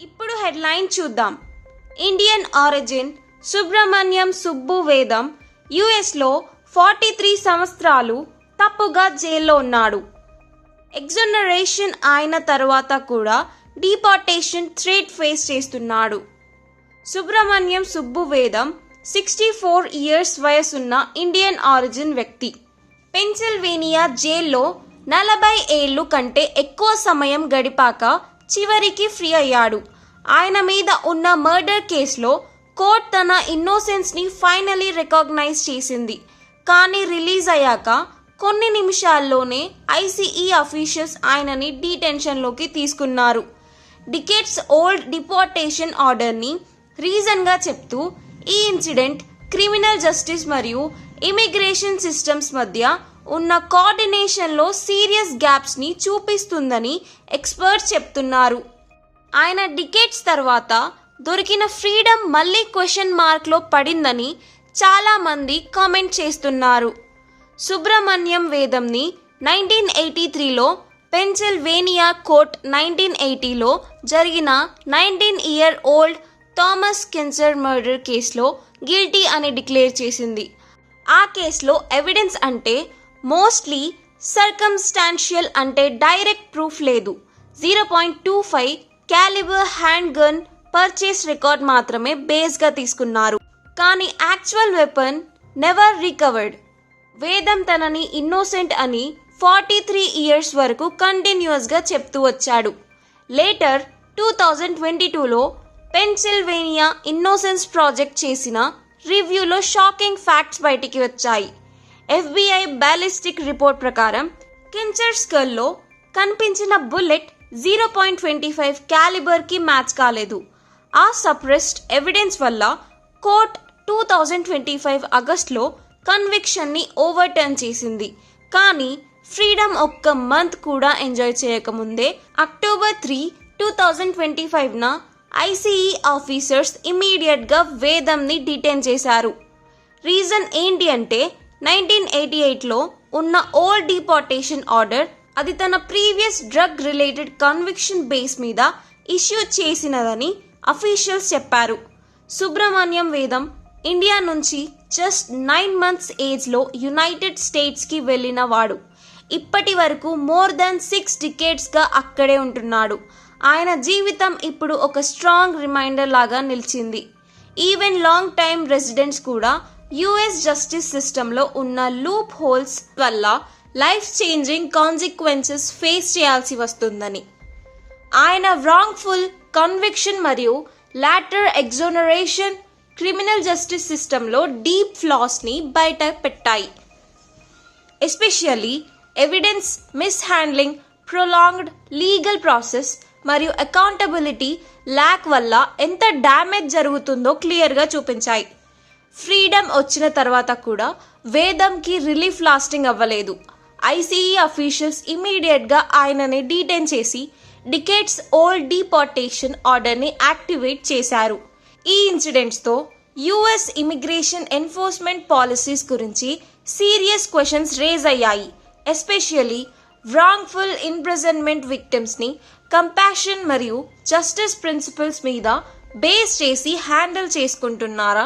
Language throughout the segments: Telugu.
ఇప్పుడు హెడ్లైన్ చూద్దాం. ఇండియన్ ఆరిజిన్ సుబ్రమణ్యం సుబ్బు వేదం యుఎస్లో 43 సంవత్సరాలు తప్పుగా జైల్లో ఉన్నాడు. ఎగ్జోనరేషన్ అయిన తర్వాత కూడా డిపోర్టేషన్ థ్రెట్ ఫేస్ చేస్తున్నాడు. సుబ్రమణ్యం సుబ్బు వేదం 64 ఇయర్స్ వయసున్న ఇండియన్ ఆరిజిన్ వ్యక్తి. పెన్సిల్వేనియా జైల్లో 40 ఏళ్లు కంటే ఎక్కువ సమయం గడిపాక చివరికి ఫ్రీ అయ్యాడు. ఆయన మీద ఉన్న మర్డర్ కేసులో కోర్టు తన ఇన్నోసెన్స్ని ఫైనలీ రికగ్నైజ్ చేసింది. కానీ రిలీజ్ అయ్యాక కొన్ని నిమిషాల్లోనే ఐసీఈ అఫీషియల్స్ ఆయనని డీటెన్షన్లోకి తీసుకున్నారు. డికేట్స్ ఓల్డ్ డిపోర్టేషన్ ఆర్డర్ని రీజన్గా చెప్తూ ఈ ఇన్సిడెంట్ క్రిమినల్ జస్టిస్ మరియు ఇమిగ్రేషన్ సిస్టమ్స్ మధ్య ఉన్న కోఆర్డినేషన్లో సీరియస్ గ్యాప్స్ని చూపిస్తుందని ఎక్స్పర్ట్స్ చెప్తున్నారు. ఆయన డికేట్స్ తర్వాత దొరికిన ఫ్రీడమ్ మళ్ళీ క్వశ్చన్ మార్క్లో పడిందని చాలామంది కామెంట్ చేస్తున్నారు. సుబ్రమణ్యం వేదంని 1983లో పెన్సిల్వేనియా కోర్ట్ 1980లో జరిగిన 19-year-old థామస్ కెన్సర్ మర్డర్ కేసులో గిల్టీ అని డిక్లేర్ చేసింది. ఆ కేసులో ఎవిడెన్స్ అంటే మోస్ట్లీ సర్కమ్స్టాన్షియల్ అంటే డైరెక్ట్ ప్రూఫ్ లేదు. 0.25 calibre hand gun purchase record మాత్రమే బేస్గా తీసుకున్నారు. కానీ యాక్చువల్ వెపన్ నెవర్ రికవర్డ్. వేదం తనని ఇన్నోసెంట్ అని 43 ఇయర్స్ వరకు కంటిన్యూస్గా చెప్తూ వచ్చాడు. లేటర్ 2022లో పెన్సిల్వేనియా ఇన్నోసెన్స్ ప్రాజెక్ట్ చేసిన రివ్యూలో షాకింగ్ ఫ్యాక్ట్స్ బయటికి వచ్చాయి. FBI బ్యాలిస్టిక్ రిపోర్ట్ ప్రకారం కెన్సర్ స్కల్లో కనిపించిన బుల్లెట్ 0.25 క్యాలిబర్కి మ్యాచ్ కాలేదు. ఆ సప్రెస్డ్ ఎవిడెన్స్ వల్ల కోర్ట్ 2025 ఆగస్టులో కన్విక్షన్ని ఓవర్టర్న్ చేసింది. కానీ ఫ్రీడమ్ ఒక్క మంత్ కూడా ఎంజాయ్ చేయకముందే అక్టోబర్ 3, 2025న ఐసీఈ ఆఫీసర్స్ ఇమీడియట్గా వేదంని డిటైన్ చేశారు. రీజన్ ఏంటి అంటే 1988లో ఉన్న ఓల్డ్ డిపోర్టేషన్ ఆర్డర్ అది తన previous drug related conviction base మీద ఇష్యూ చేసినదని అఫీషియల్స్ చెప్పారు. సుబ్రమణ్యం వేదం ఇండియా నుంచి జస్ట్ 9 months ఏజ్లో యునైటెడ్ స్టేట్స్కి వెళ్ళిన వాడు. ఇప్పటి వరకు మోర్ దాన్ 6 decadesగా అక్కడే ఉంటున్నాడు. ఆయన జీవితం ఇప్పుడు ఒక స్ట్రాంగ్ రిమైండర్ లాగా నిలిచింది. ఈవెన్ లాంగ్ టైమ్ రెసిడెంట్స్ కూడా యుఎస్ జస్టిస్ సిస్టంలో ఉన్న లూప్ హోల్స్ వల్ల లైఫ్ చేంజింగ్ కాన్సిక్వెన్సెస్ ఫేస్ చేయాల్సి వస్తుందని. ఆయన రాంగ్ఫుల్ కన్విక్షన్ మరియు లాటర్ ఎగ్జోనరేషన్ క్రిమినల్ జస్టిస్ సిస్టంలో డీప్ ఫ్లాస్ని బయట పెట్టాయి. Especially evidence mishandling, prolonged legal process మరియు అకౌంటబిలిటీ ల్యాక్ వల్ల ఎంత డ్యామేజ్ జరుగుతుందో క్లియర్గా చూపించాయి. ఫ్రీడమ్ వచ్చిన తర్వాత కూడా వేదంకి రిలీఫ్ లాస్టింగ్ అవ్వలేదు. ఐసీఈ అఫీషియల్స్ ఇమీడియట్గా ఆయనని డీటైన్ చేసి డికేట్స్ ఓల్డ్ డిపోర్టేషన్ ఆర్డర్ని యాక్టివేట్ చేశారు. ఈ ఇన్సిడెంట్స్తో యుఎస్ ఇమిగ్రేషన్ ఎన్ఫోర్స్మెంట్ పాలసీస్ గురించి సీరియస్ క్వశ్చన్స్ రేజ్ అయ్యాయి. ఎస్పెషల్లీ రాంగ్ఫుల్ ఇంప్రిజన్మెంట్ విక్టిమ్స్ని కంపాషన్ మరియు జస్టిస్ ప్రిన్సిపల్స్ మీద బేస్ చేసి హ్యాండిల్ చేసుకుంటున్నారా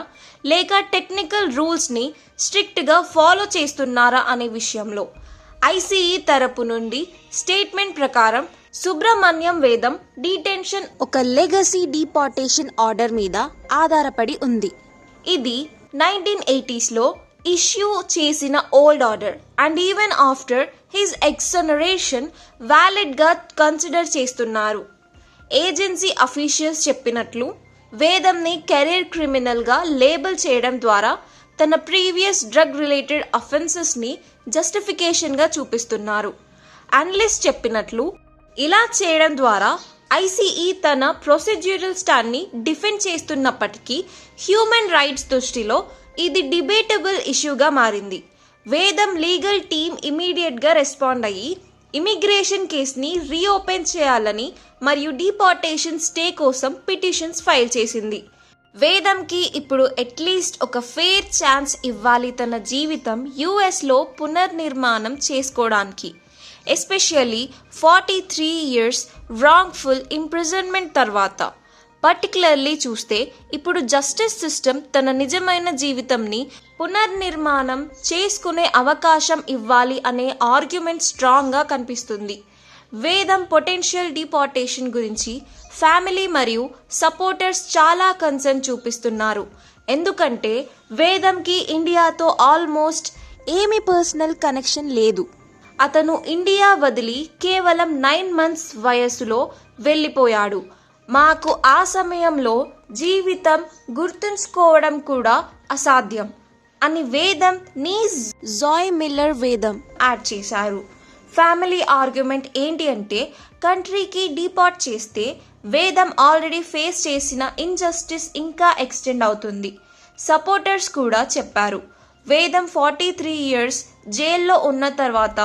లేక టెక్నికల్ రూల్స్ని స్ట్రిక్ట్గా ఫాలో చేస్తున్నారా అనే విషయంలో ఐసీఈ తరపు నుండి స్టేట్మెంట్ ప్రకారం సుబ్రమణ్యం వేదం డిటెన్షన్ ఒక లెగసీ డిపోర్టేషన్ ఆర్డర్ మీద ఆధారపడి ఉంది. ఇది 1980sలో ఇష్యూ చేసిన old order and even after his exoneration వ్యాలిడ్గా కన్సిడర్ చేస్తున్నారు. ఏజెన్సీ అఫీషియల్స్ చెప్పినట్లు వేదంని కెరీర్ క్రిమినల్గా లేబుల్ చేయడం ద్వారా తన ప్రీవియస్ డ్రగ్ రిలేటెడ్ అఫెన్సెస్ని జస్టిఫికేషన్గా చూపిస్తున్నారు. అనలిస్ట్ చెప్పినట్లు ఇలా చేయడం ద్వారా ఐసీఈ తన ప్రొసీడ్యూరల్ స్టాండ్ని డిఫెండ్ చేస్తున్నప్పటికీ హ్యూమన్ రైట్స్ దృష్టిలో ఇది డిబేటబుల్ ఇష్యూగా మారింది. వేదం లీగల్ టీమ్ ఇమీడియట్గా రెస్పాండ్ అయ్యి ఇమిగ్రేషన్ కేసుని రీఓపెన్ చేయాలని మరియు డిపోర్టేషన్ స్టే కోసం పిటిషన్స్ ఫైల్ చేసింది. వేదంకి ఇప్పుడు అట్లీస్ట్ ఒక ఫెయిర్ ఛాన్స్ ఇవ్వాలి తన జీవితం యుఎస్లో పునర్నిర్మాణం చేసుకోవడానికి. ఎస్పెషల్లీ 43 years రాంగ్ఫుల్ ఇంప్రిజన్మెంట్ తర్వాత పర్టికులర్లీ చూస్తే ఇప్పుడు జస్టిస్ సిస్టమ్ తన నిజమైన జీవితంని పునర్నిర్మాణం చేసుకునే అవకాశం ఇవ్వాలి అనే ఆర్గ్యుమెంట్ స్ట్రాంగ్గా కనిపిస్తుంది. వేదం పొటెన్షియల్ డిపోర్టేషన్ గురించి ఫ్యామిలీ మరియు సపోర్టర్స్ చాలా కన్సర్న్ చూపిస్తున్నారు. ఎందుకంటే వేదంకి ఇండియాతో ఆల్మోస్ట్ ఏమీ పర్సనల్ కనెక్షన్ లేదు. అతను ఇండియా వదిలి కేవలం 9 months వయసులో వెళ్ళిపోయాడు. మాకు ఆ సమయంలో జీవితం గుర్తుంచుకోవడం కూడా అసాధ్యం అని వేదం జాయ్ మిల్లర్ వేదం యాడ్ చేశారు. ఫ్యామిలీ ఆర్గ్యుమెంట్ ఏంటి అంటే కంట్రీకి డిపోర్ట్ చేస్తే వేదం ఆల్రెడీ ఫేస్ చేసిన ఇన్జస్టిస్ ఇంకా ఎక్స్టెండ్ అవుతుంది. సపోర్టర్స్ కూడా చెప్పారు వేదం 43 years జైల్లో ఉన్న తర్వాత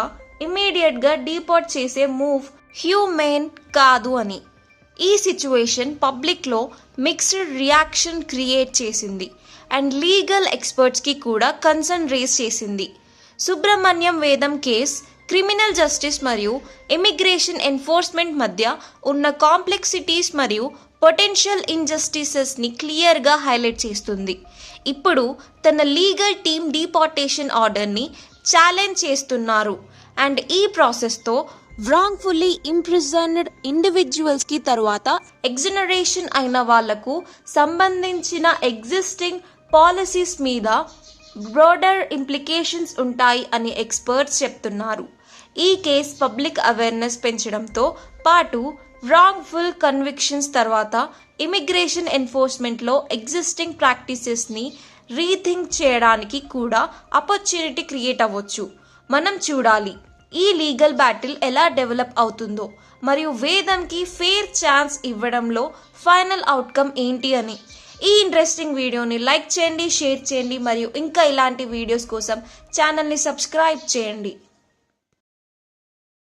ఇమీడియట్గా డిపోర్ట్ చేసే మూవ్ హ్యూమెన్ కాదు అని. ఈ సిచ్యువేషన్ పబ్లిక్లో మిక్స్డ్ రియాక్షన్ క్రియేట్ చేసింది అండ్ లీగల్ ఎక్స్పర్ట్స్కి కూడా కన్సర్న్ రేస్ చేసింది. సుబ్రహ్మణ్యం వేదం కేస్ క్రిమినల్ జస్టిస్ మరియు ఇమిగ్రేషన్ ఎన్ఫోర్స్మెంట్ మధ్య ఉన్న కాంప్లెక్సిటీస్ మరియు పొటెన్షియల్ ఇంజస్టిసెస్ని క్లియర్గా హైలైట్ చేస్తుంది. ఇప్పుడు తన లీగల్ టీమ్ డిపోర్టేషన్ ఆర్డర్ని ఛాలెంజ్ చేస్తున్నారు అండ్ ఈ ప్రాసెస్తో wrongfully imprisoned ఇండివిజువల్స్కి తర్వాత ఎగ్జనరేషన్ అయిన వాళ్లకు సంబంధించిన ఎగ్జిస్టింగ్ పాలసీస్ మీద బ్రాడర్ ఇంప్లికేషన్స్ ఉంటాయి అని ఎక్స్పర్ట్స్ చెప్తున్నారు. ఈ కేస్ పబ్లిక్ అవేర్నెస్ పెంచడంతో పాటు రాంగ్ఫుల్ కన్విక్షన్స్ తర్వాత ఇమిగ్రేషన్ ఎన్ఫోర్స్మెంట్లో ఎగ్జిస్టింగ్ ప్రాక్టీసెస్ని రీథింక్ చేయడానికి కూడా ఆపర్చునిటీ క్రియేట్ అవ్వచ్చు. మనం చూడాలి ఈ లీగల్ బ్యాటిల్ ఎలా డెవలప్ అవుతుందో మరియు వేదంకి ఫెయిర్ ఛాన్స్ ఇవ్వడంలో ఫైనల్ అవుట్కమ్ ఏంటి అని. ఈ ఇంట్రెస్టింగ్ వీడియోని లైక్ చేయండి, షేర్ చేయండి మరియు ఇంకా ఇలాంటి వీడియోస్ కోసం ఛానల్ని సబ్స్క్రైబ్ చేయండి.